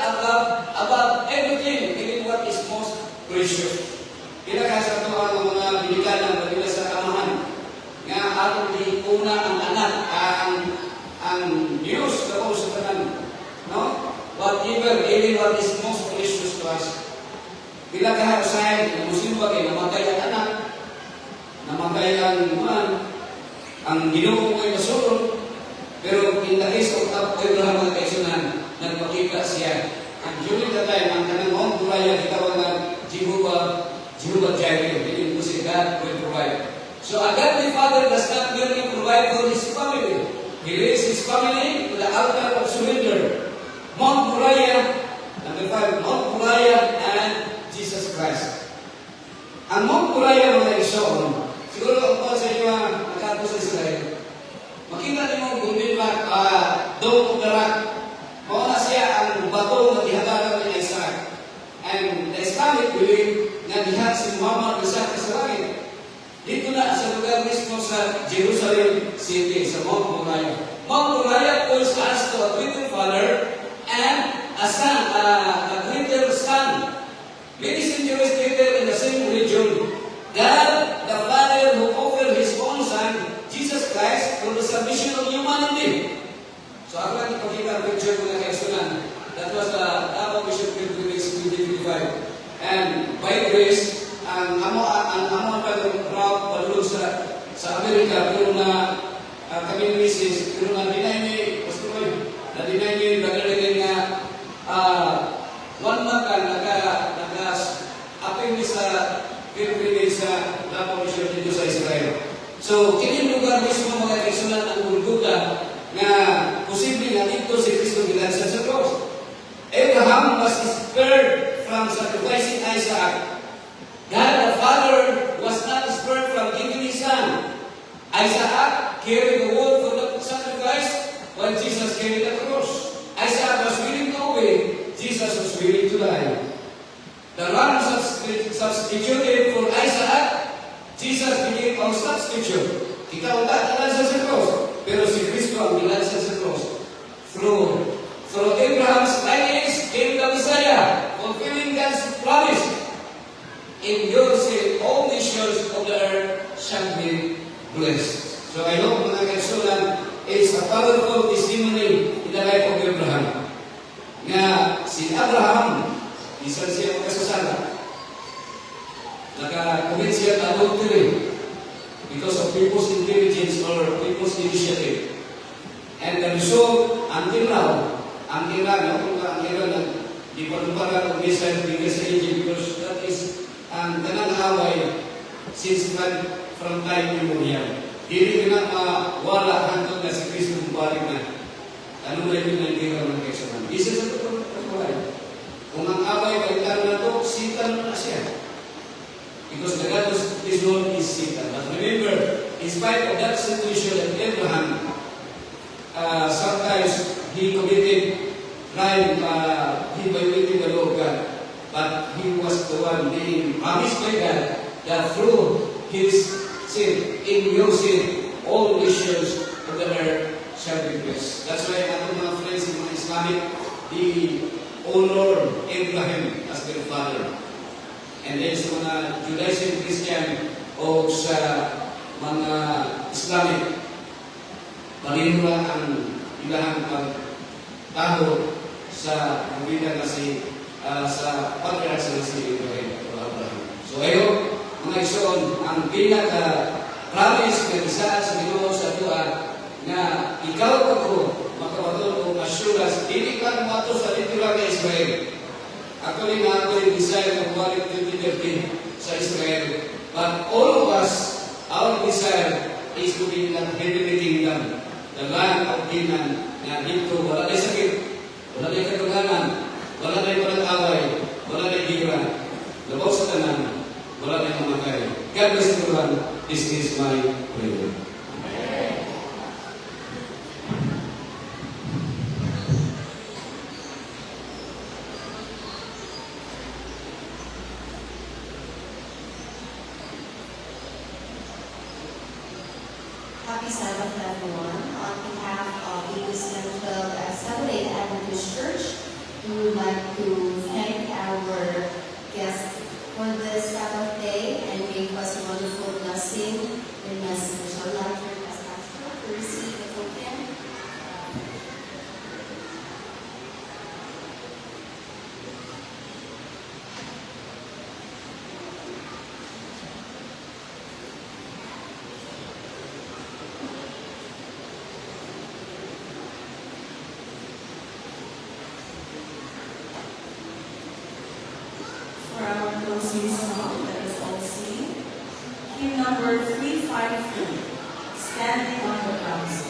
above everything, even what is most precious. Pinakasa ito ang mga binikalan pagkila sa amahan. Nga atong di una ang anak, ang Diyos na sa tanan. No? Whatever, even what is most precious to us. Bila kaharusahin, na musimba kayo, namatay ang anak, namatay ang man, ang Ginoo ko'y masulong, pero in the case of Abraham mga kaisunan, nagpakita siya. And during the time, ang kanang Mount Moriah, itawag na Jehovah Jireh, meaning po si God will provide. So a godly father does not merely provide for his family. He leads his family to the altar of surrender. Mount Moriah, number 5, Mount Moriah and Jesus Christ. Ang Mount Moriah mga isoon, siguro ako sa inyo nakato sa Israel, makita niyo mong gumilak, Dome of the Rock, mawala siya ang bato na dihatagan ni Isaac. And the Islamic believe na dihat si Muhammad Isaac sa langit. Dito na sa lugar mismo sa Jerusalem City, sa Mount Moriah. Mount Moriah points us to a greater father and a son, a greater son. Many centuries later in the same region, God, the Father who offered His own Son, Jesus Christ, for the salvation of humanity. So ako lang ipakita ang picture mga kaisunan. That was the Davao Bishop Pilgrimage 2025. And by grace, ang amo pag-route palulog sa Amerika, pero na kami misis, pero na dinay ni Pastor na dinay ni nagalagay nga one month ka naka-aping ni sa pilgrimage sa Davao Bishop dito sa Israel. So, kini lugar mismo mga kaisunan ang Golgotha na posible na dito si Kristo gilansan sa cross. Abraham was spared from sacrificing Isaac. God the Father was not spared from giving His Son. Isaac carried the wood for the sacrifice while Jesus carried the cross. Isaac was willing to obey. Jesus was willing to die. The ram substituted for Isaac. Jesus became our substitute. Ikaw ang nilansan sa cross, pero si Kristo ang nilansan sa cross. Through Abraham's lineage came the Messiah, fulfilling God's promise. In your seed, all nations of the earth shall be blessed. So I hope mga kaisunan, it's a powerful testimony in the life of Abraham. Nga si Abraham, isa siya magkasasala. Naka-commit siya ng adultery because of people's intelligence or people's initiative. And the result, until now, di panumparan ng missile bigay sa Egypt because that is ang tanang away since from time immemorial. Dili na mawala hangtod na si Kristo bumalik na. Anong rin yung nandira ng kaisaman? Isa sa totoo pagkulay. Kung ang away balitan na ito, Satan na siya. Because the God is known is Satan. But remember, in spite of that situation that Abraham, sometimes he committed crime, he violated the law of God. But he was the one being promised by God that through his sin, in your sin, all nations of the earth shall be blessed. That's why ang mga friends in mga Islamic, they honor Abraham as their father. And then sa mga Judaism, Christian, o sa mga Islamic, pareho ang ilang pagtaho sa pagbilang na sa patriarch na si Abraham. So ayo, mga igsoon, ang pinaka-promise na isa sa Ginoo sa Dua na ikaw ako makawaton o assurance, hindi ka mato sa literal na Israel. Actually, ako yung desire ng Buwalit 2013 sa Israel. But all of us, our desire is to be in the heavenly kingdom, the land of Canaan, na dito wala na sakit, wala na katuganan, wala na pag-away, wala na hira, labaw sa tanan, wala na mamatay. God bless everyone. This is my prayer. Happy Sabbath, everyone. On behalf of the Central Seventh-day Adventist Church, we would like to thank our guests for this Sabbath day and gave us wonderful blessing and message. I'd like to request Pastor to receive the token. For our closing song, let us all sing. Hymn number 353, Standing on the Promises.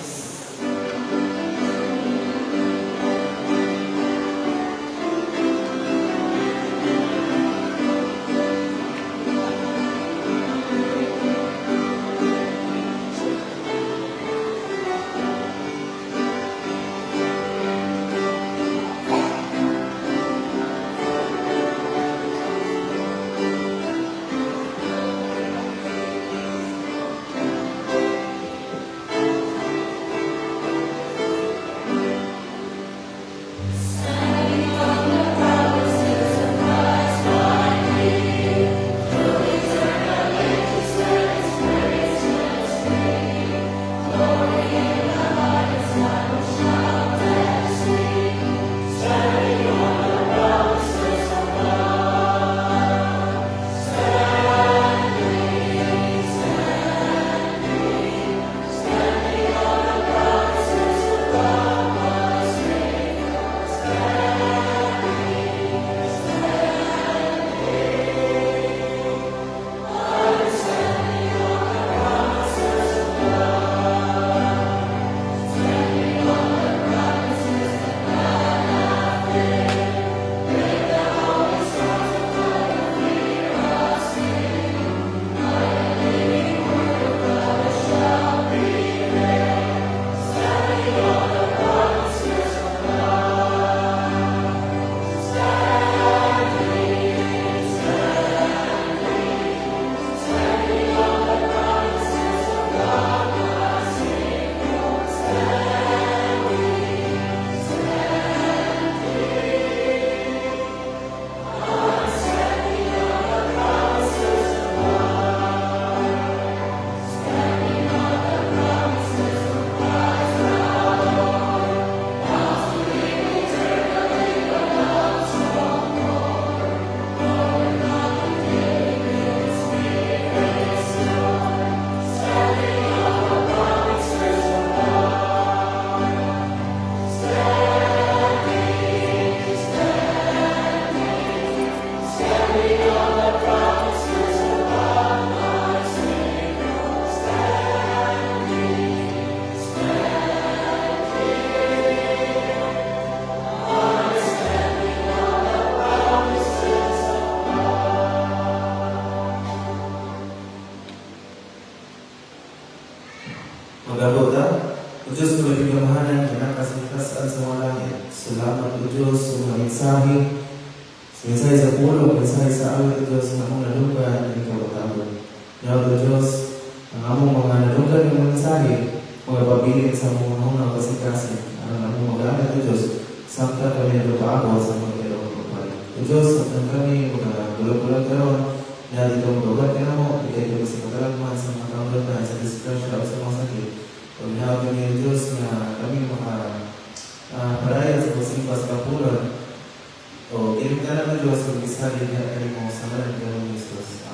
ito Diyos, sa mga mensahe sa pulo, mensahe sa awit ito Diyos, na among nadunggan, ang ikaw tawag. Yaw ito Diyos, ang among mga nadunggan ng mensahe, mga pabilin sa mga hunang kasikasin, ang among mag-anak ito Diyos, samta kami na bago sa mga kailangan pagpalik. Ito Diyos, samta kami, mga bulag-bulag karoon, na dito mag-ugat ka na mo, ikay ito sa katalagman, sa mga kaundan sa disgrasya o sa mga sakit. Paginawa kami ng Diyos na kami paraya sa pasimba sa kapulan. O, kirim ka na ng Diyos kung isa din na kayo mo sa ngalan ng Diyos.